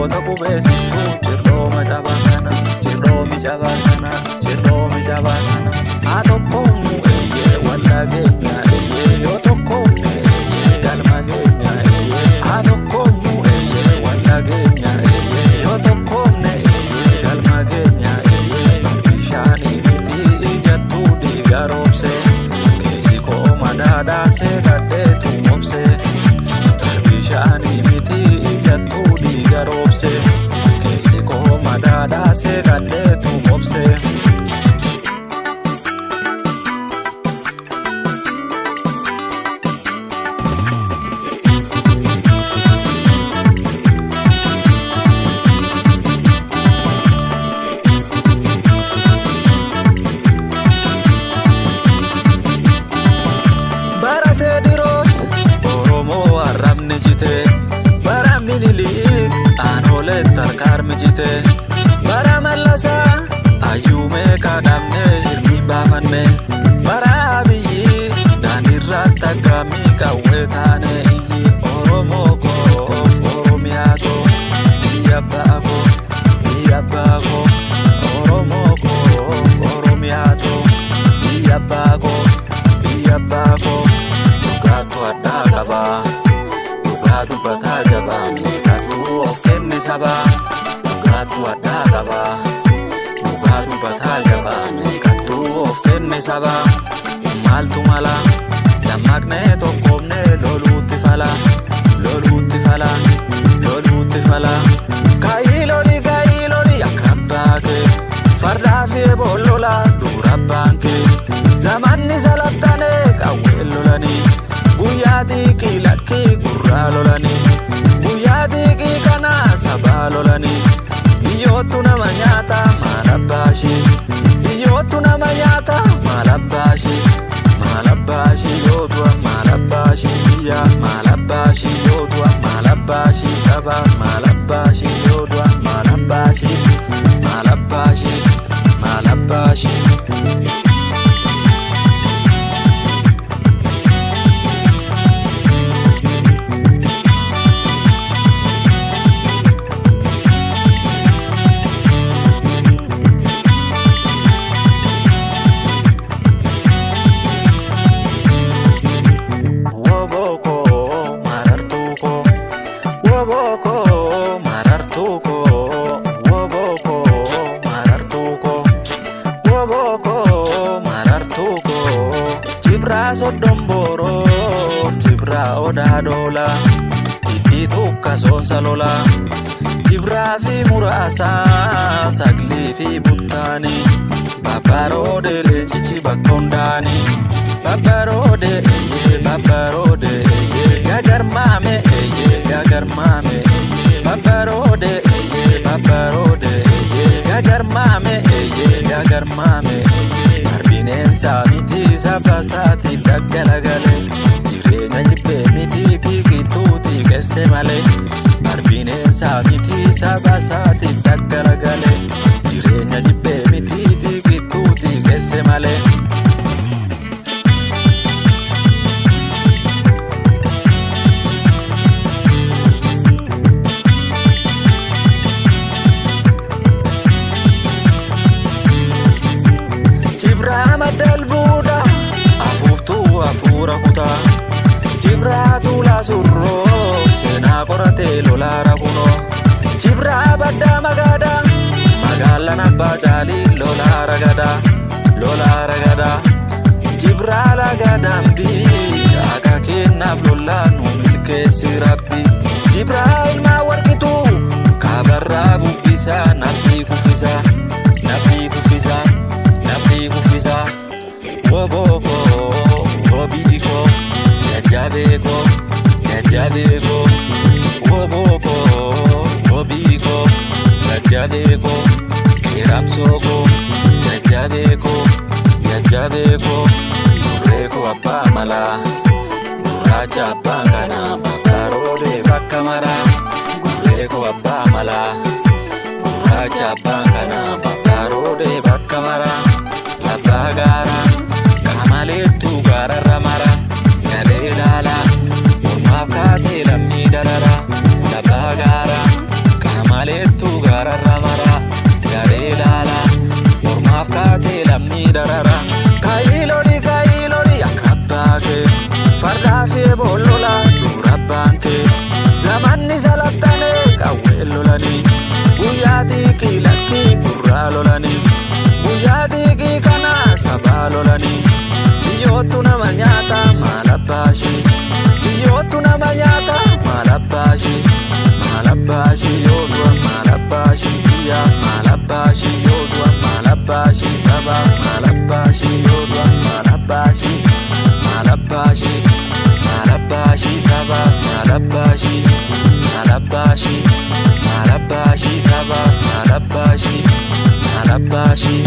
goota qubeessitu cirroo macabaakana cirroo micabaakana cirroo micabaakana haa tokkoomnu eeyyee waldaa keenya eeyyee yoo tokkoomne eeyyee galma keenya eeyyee haa tokkoomnu eeyyee waldaa keenya eeyyee yoo tokkoomne eeyyee galma keenya eeyyee bishaanii miti ijattuu dhiiga roobse keessi kooma daadhaasee kadheetu mobse bishaanii miti ijattuu dhiiga roobse keessi kooma daadhaasee kadheetu mobse. Bara mallasaa ayyuumee kaadhamnee hirmiin baafanne bara abiyyi daandirratti akkamii qawwee taane iyyi Oromoo koof Oromiyaa koo biyya abbaa koo biyya abbaa koo Oromoo koof Oromiyaa koo biyya abbaa koo biyya abbaa koo dhugaatu addaa qabaa dhugaa dubbataa jabaa miidhatu of kenne sabaa. Dhugaatu addaa qabaa dhugaa dubbataa jabaa miidhagtuu of kenne sabaa maaltu mala dammaqnee tokkoomnee loluutti fala loluutti fala loluutti fala kaayiloli akka abbaa kee fardaa fi boolola dura abbaan kee zamanni salaphanee qawwee lolanii guyyaa xiiqii lakkii gurraa lolanii guyyaa xiiqii kana sabaa lolanii. Iyyootu nama nyaata maal abbaashii iyyootu nama nyaata maal abbaashii yoo du'a maal abbaashii biyya maal abbaashii yoo du'a maal abbaashii saba maal abbaashii yoo du'a maal abbaashii maal abbaashii maal abbaashii. Jibraa soddombooroo jibraa odaa doolaa iddiitu kasoonsa lolaa jibraa fi muraasaa saglii fi buttaanii babbaroodee leencichi bakka hundaanii babbaroodee eeyyee babbaroodee eeyyee gagarmaame eeyyee gagarmaame eeyyee babbaroodee eeyyee babbaroodee eeyyee gagarmaame eeyyee gagarmaame eeyyee bineensa miti saba saatiif daggalagale jireenya jibbee miti tiikituuti qesse malee bineensa miti saba saatiif daggalagale jireenya jibbee miti tiikituuti qesse malee. Dalbuudha afuuftuu afuura kutaa jibraa tuulaa surroo seenaa qoratee lolaara kunoo jibraa baddaa magaadaa magaalaan abbaa caalii lolaara gadaa jibraa laga dambii akka kennaaf lolaan nu milkeessi rabbi jibraa ilmaa warqituu kaabarraa bubbisaa naftii kuffisaa naftii kuffisaa naftii kuffisaa. Woboko, wobiko, jajabeko, jajabeko. Woboko, wobiko, jajabeko, kiramsoko, jajabeko, jajabeko. Reko abba mala, muracha abba kana, babarode bakka mara. Reko abba mala, muracha abba kana, babarode bakka mara. Labagara. Maleetu gaararra mara galee laala mormaaf kaatee lammii darara labbaa gaara qaama guyyaa xiiqii lakkii gurraa lolanii guyyaa xiiqii kana sabaa lolanii biyyootu nama nyaata maal abbaashee biyyootu nama nyaata maal abbaashee maal abbaashee yoo du'a maal abbaashee biyya maal abbaashee yoo du'a maal abbaashee sabaa maal abbaashee yoo du'a maal abbaashee maal abbaashee maal abbaashee sabaa maal abbaashee maal abbaashee maal abbaashee sabaa maal abbaashee maal abbaashee